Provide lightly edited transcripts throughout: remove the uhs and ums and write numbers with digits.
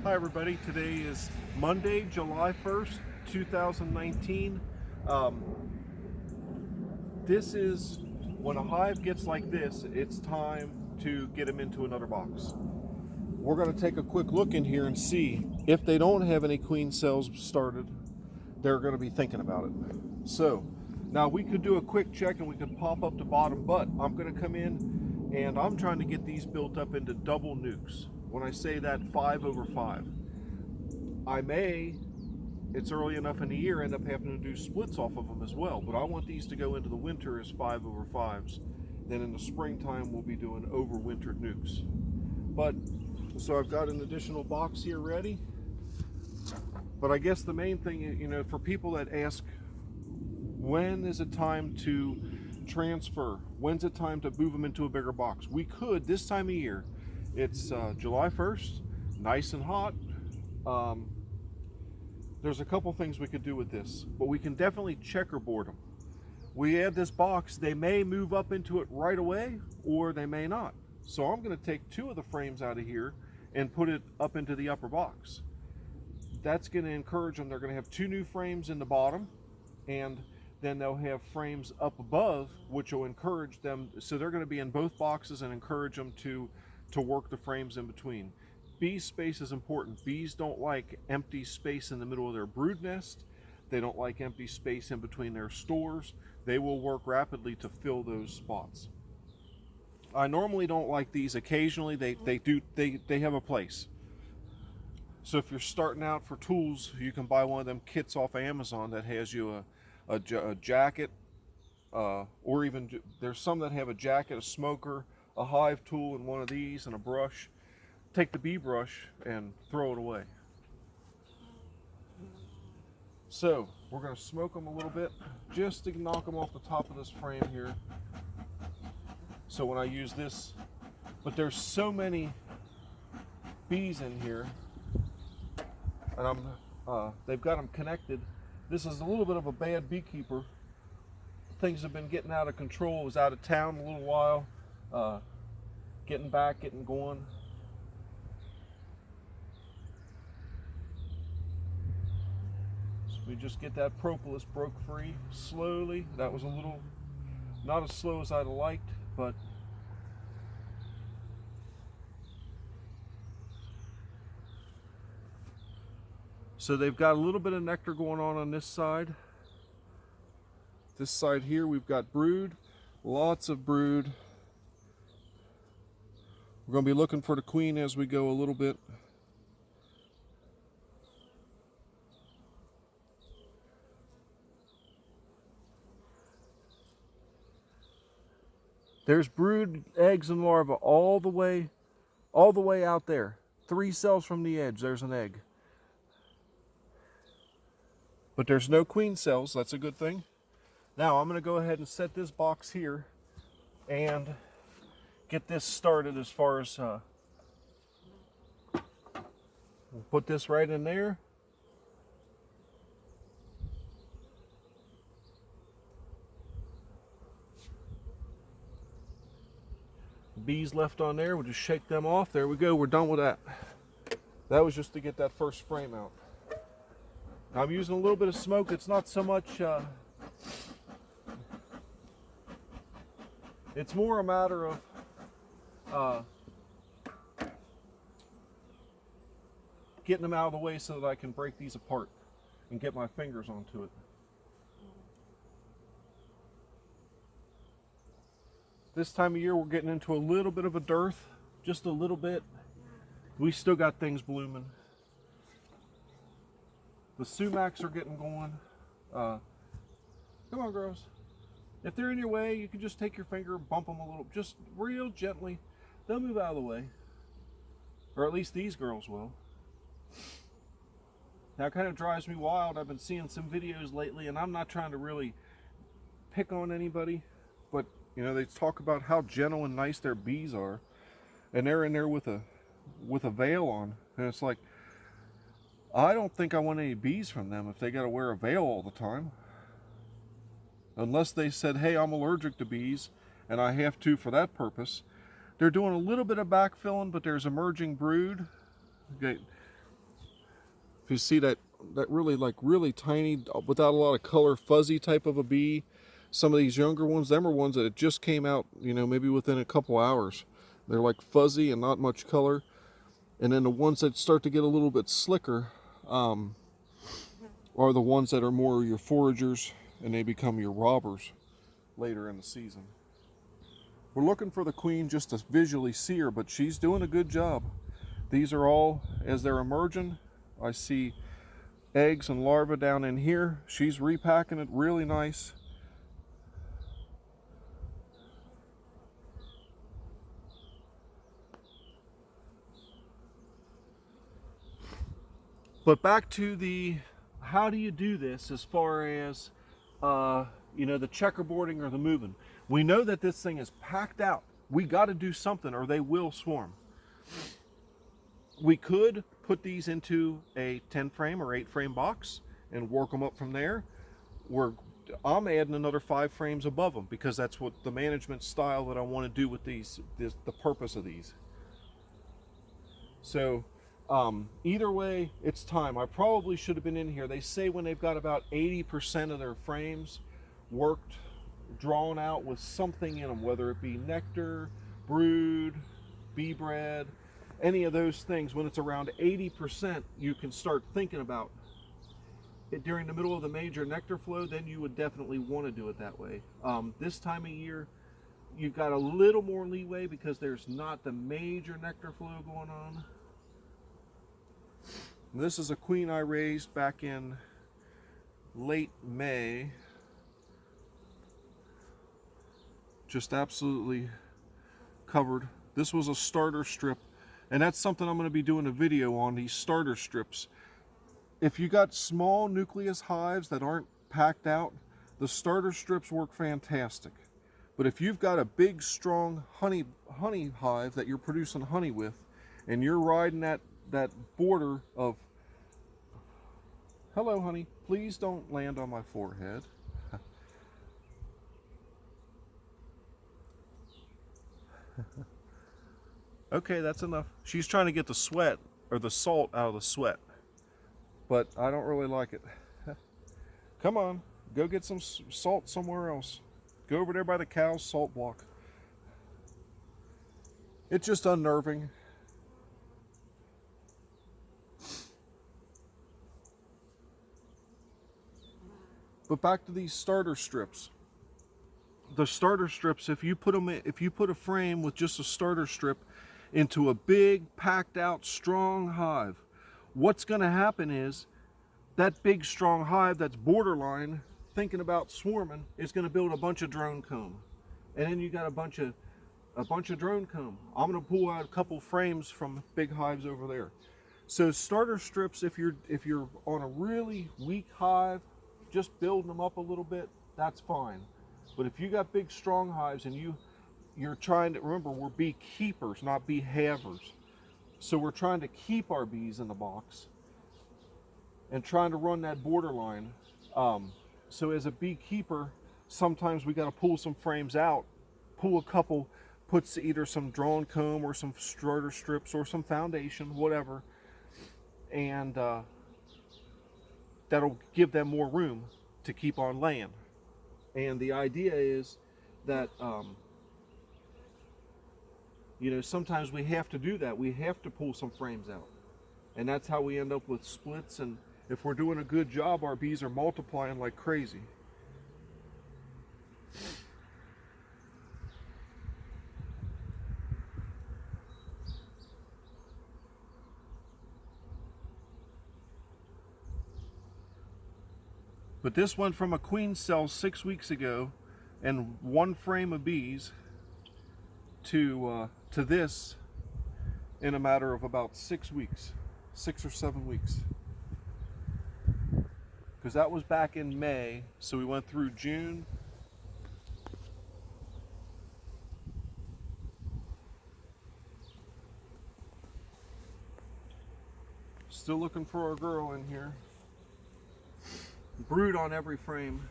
Hi everybody, today is Monday, July 1st, 2019. Um, this is when a hive gets like this, it's time to get them into another box. We're going to take a quick look in here and see if they don't have any queen cells started, they're going to be thinking about it. So now we could do a quick check and we could pop up the bottom, but I'm going to come in and I'm trying to get these built up into double nukes. When I say that, 5/5. I may, it's early enough in the year, end up having to do splits off of them as well, but I want these to go into the winter as 5/5s. Then in the springtime we'll be doing overwintered nukes. But so I've got an additional box here ready. But I guess the main thing, for people that ask, when is it time to transfer? When's it time to move them into a bigger box? We could this time of year. It's July 1st, nice and hot. There's a couple things we could do with this, but we can definitely checkerboard them. We add this box, they may move up into it right away, or they may not. So I'm going to take 2 of the frames out of here and put it up into the upper box. That's going to encourage them. They're going to have 2 new frames in the bottom, and then they'll have frames up above, which will encourage them. So they're going to be in both boxes and encourage them to work the frames in between. Bee space is important. Bees don't like empty space in the middle of their brood nest. They don't like empty space in between their stores. They will work rapidly to fill those spots. I normally don't like these. Occasionally they have a place. So if you're starting out for tools, you can buy one of them kits off Amazon that has you a jacket, or even there's some that have a jacket, a smoker, a hive tool, and one of these, and a brush. Take the bee brush and throw it away. So we're going to smoke them a little bit just to knock them off the top of this frame here. So when I use this, but there's so many bees in here, and they've got them connected. This is a little bit of a bad beekeeper. Things have been getting out of control. I was out of town a little while, getting back, getting going. We just get that propolis broke free slowly. That was a little, not as slow as I'd have liked, but so they've got a little bit of nectar going on this side. This side here we've got brood, lots of brood. We're going to be looking for the queen as we go a little bit. There's brood, eggs, and larvae all the way out there. 3 cells from the edge, there's an egg. But there's no queen cells, that's a good thing. Now I'm going to go ahead and set this box here and get this started as far as, we'll put this right in there. Bees left on there, we'll just shake them off. There we go, we're done with that. That was just to get that first frame out. I'm using a little bit of smoke. It's not so much, it's more a matter of getting them out of the way so that I can break these apart and get my fingers onto it. This time of year we're getting into a little bit of a dearth, just a little bit. We still got things blooming. The sumacs are getting going. Come on, girls. If they're in your way, you can just take your finger and bump them a little, just real gently. They'll move out of the way. Or at least these girls will. Now it kind of drives me wild. I've been seeing some videos lately, and I'm not trying to really pick on anybody, but they talk about how gentle and nice their bees are, and they're in there with a veil on, and it's like, I don't think I want any bees from them if they got to wear a veil all the time. Unless they said, hey, I'm allergic to bees and I have to for that purpose. They're doing a little bit of backfilling, but there's emerging brood. Okay. If you see that really really tiny, without a lot of color, fuzzy type of a bee. Some of these younger ones, them are ones that just came out, you know, maybe within a couple hours. They're like fuzzy and not much color. And then the ones that start to get a little bit slicker are the ones that are more your foragers, and they become your robbers later in the season. We're looking for the queen just to visually see her, but she's doing a good job. These are all, as they're emerging, I see eggs and larvae down in here. She's repacking it really nice. But back to the, how do you do this as far as, you know, the checkerboarding or the moving? We know that this thing is packed out. We got to do something or they will swarm. We could put these into a 10 frame or 8 frame box and work them up from there. I'm adding another 5 frames above them because that's what the management style that I want to do with these, the purpose of these. So either way, it's time. I probably should have been in here. They say when they've got about 80% of their frames worked, drawn out with something in them, whether it be nectar, brood, bee bread, any of those things, when it's around 80%, you can start thinking about it during the middle of the major nectar flow. Then you would definitely want to do it that way. This time of year, you've got a little more leeway because there's not the major nectar flow going on. This is a queen I raised back in late May. Just absolutely covered. This was a starter strip, and that's something I'm going to be doing a video on, these starter strips. If you got small nucleus hives that aren't packed out, the starter strips work fantastic. But if you've got a big, strong honey hive that you're producing honey with, and you're riding that border of, hello honey, please don't land on my forehead. Okay, that's enough. She's trying to get the sweat or the salt out of the sweat, but I don't really like it. Come on, go get some salt somewhere else. Go over there by the cow's salt block. It's just unnerving. But back to these starter strips. The starter strips, if you put a frame with just a starter strip into a big, packed out, strong hive, what's going to happen is that big, strong hive that's borderline thinking about swarming is going to build a bunch of drone comb, and then you got a bunch of drone comb. I'm going to pull out a couple frames from big hives over there. So starter strips, if you're on a really weak hive, just building them up a little bit, that's fine. But if you got big, strong hives and you're trying to, remember, we're bee keepers, not bee havers. So we're trying to keep our bees in the box and trying to run that borderline. So as a beekeeper, sometimes we got to pull some frames out, pull a couple, puts either some drawn comb or some starter strips or some foundation, whatever, and that'll give them more room to keep on laying. And the idea is that, you know, sometimes we have to do that. We have to pull some frames out. And that's how we end up with splits. And if we're doing a good job, our bees are multiplying like crazy. But this went from a queen cell 6 weeks ago and 1 frame of bees to this in a matter of about 6 weeks, 6 or 7 weeks. Because that was back in May, so we went through June. Still looking for our girl in here. Brood on every frame.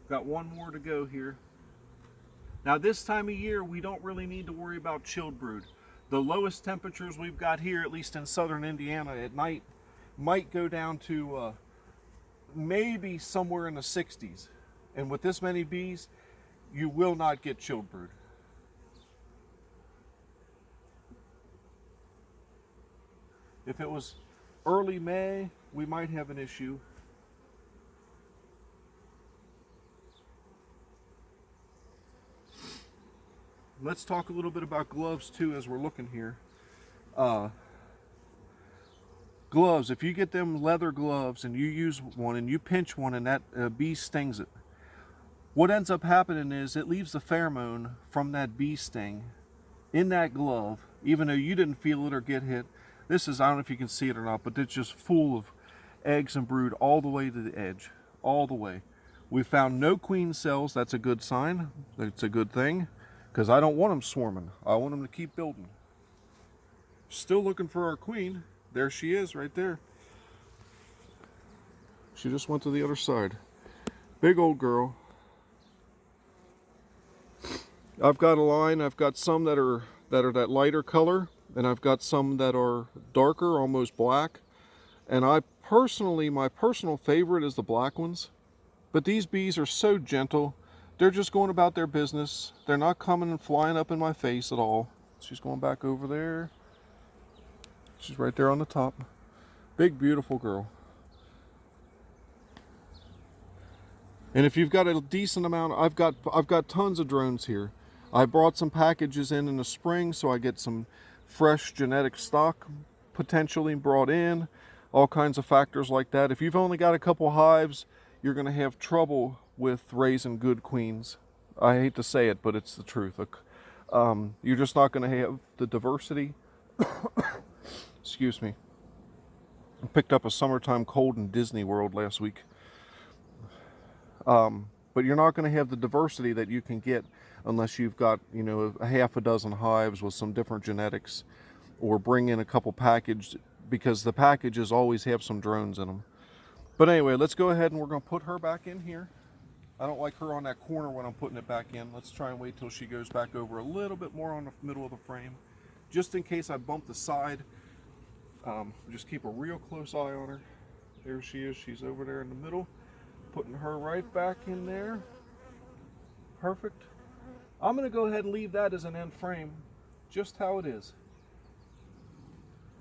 Got 1 more to go here. Now this time of year, we don't really need to worry about chilled brood. The lowest temperatures we've got here, at least in southern Indiana at night, might go down to maybe somewhere in the 60s. And with this many bees, you will not get chilled brood. If it was early May, we might have an issue. Let's talk a little bit about gloves too as we're looking here. Gloves, if you get them leather gloves and you use one and you pinch one and that bee stings it, what ends up happening is it leaves the pheromone from that bee sting in that glove, even though you didn't feel it or get hit. This is, I don't know if you can see it or not, but it's just full of eggs and brood all the way to the edge, all the way. We found no queen cells. That's a good sign. That's a good thing, because I don't want them swarming. I want them to keep building. Still looking for our queen. There she is right there. She just went to the other side. Big old girl. I've got a line. I've got some that are that lighter color, and I've got some that are darker, almost black. And my personal favorite is the black ones. But these bees are so gentle. They're just going about their business. They're not coming and flying up in my face at all. She's going back over there. She's right there on the top. Big, beautiful girl. And if you've got a decent amount, I've got tons of drones here. I brought some packages in the spring, so I get some fresh genetic stock potentially brought in. All kinds of factors like that. If you've only got a couple hives, you're going to have trouble with raising good queens. I hate to say it, but it's the truth. You're just not going to have the diversity. Excuse me. I picked up a summertime cold in Disney World last week. But you're not going to have the diversity that you can get unless you've got, you know, a half a dozen hives with some different genetics, or bring in a couple packages, because the packages always have some drones in them. But anyway, let's go ahead and we're going to put her back in here. I don't like her on that corner when I'm putting it back in. Let's try and wait till she goes back over a little bit more on the middle of the frame, just in case I bump the side. Just keep a real close eye on her. There she is. She's over there in the middle. Putting her right back in there. Perfect. I'm going to go ahead and leave that as an end frame, just how it is.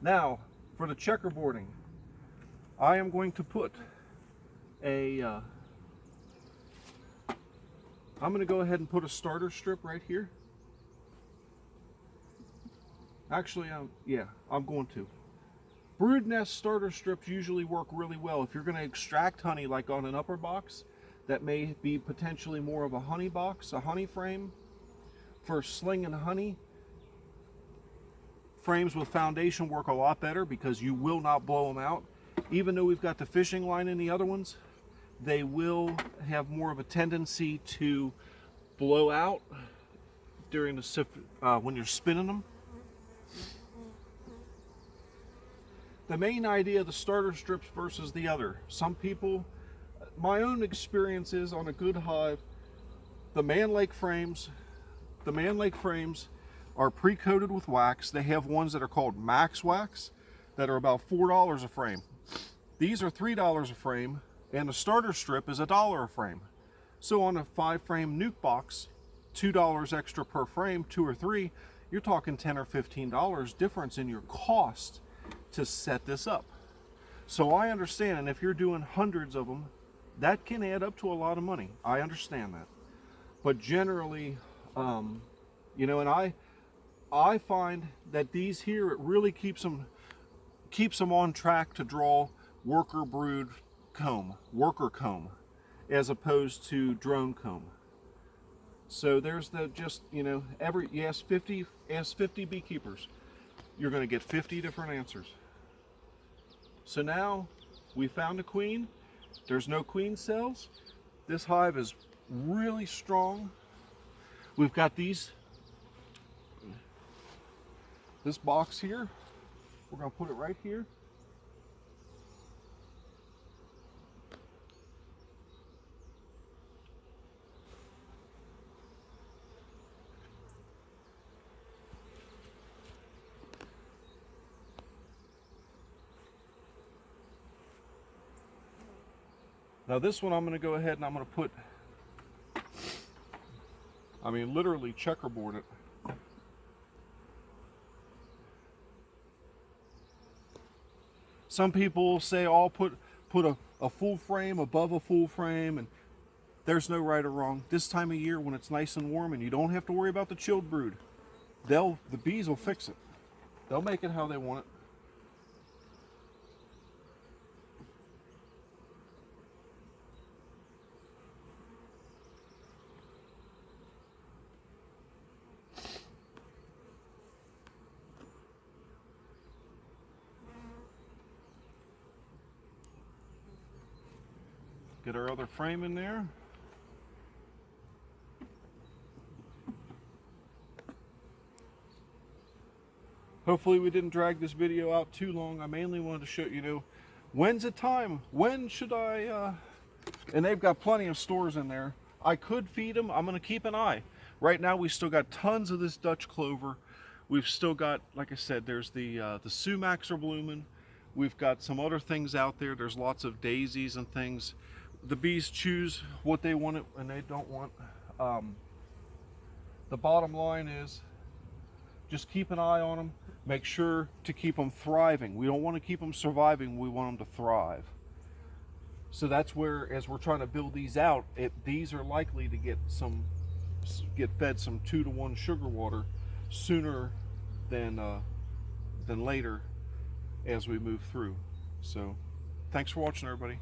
Now, for the checkerboarding, I am going to put I'm going to go ahead and put a starter strip right here. Actually, I'm going to. Brood nest starter strips usually work really well. If you're going to extract honey, like on an upper box, that may be potentially more of a honey box, a honey frame. For slinging honey, frames with foundation work a lot better because you will not blow them out. Even though we've got the fishing line in the other ones, they will have more of a tendency to blow out during the when you're spinning them. The main idea of the starter strips versus the other. Some people, my own experience is on a good hive, the man lake frames are pre-coated with wax. They have ones that are called max wax that are about $4 a frame. These are $3 a frame, and the starter strip is $1 a frame. So on a 5-frame nuke box, $2 extra per frame, 2 or 3, you're talking $10 or $15 difference in your cost to set this up. So I understand, and if you're doing hundreds of them, that can add up to a lot of money. I understand that. But generally, you know, and I find that these here, it really keeps them on track to draw worker brood comb, worker comb, as opposed to drone comb. So there's the, just, you know, you ask 50 beekeepers, you're going to get 50 different answers. So now we found a queen. There's no queen cells. This hive is really strong. We've got this box here. We're going to put it right here. Now this one I'm going to go ahead and I'm going to put, literally checkerboard it. Some people say, oh, put a full frame above a full frame, and there's no right or wrong. This time of year when it's nice and warm and you don't have to worry about the chilled brood, the bees will fix it. They'll make it how they want it. Get our other frame in there. Hopefully we didn't drag this video out too long. I mainly wanted to show you, when's the time? When should I, and they've got plenty of stores in there. I could feed them. I'm going to keep an eye. Right now we still got tons of this Dutch clover. We've still got, like I said, there's the sumacs are blooming. We've got some other things out there. There's lots of daisies and things. The bees choose what they want and they don't want. The bottom line is just keep an eye on them. Make sure to keep them thriving. We don't want to keep them surviving. We want them to thrive. So that's where, as we're trying to build these out, these are likely to get fed some 2-to-1 sugar water sooner than later as we move through. So thanks for watching, everybody.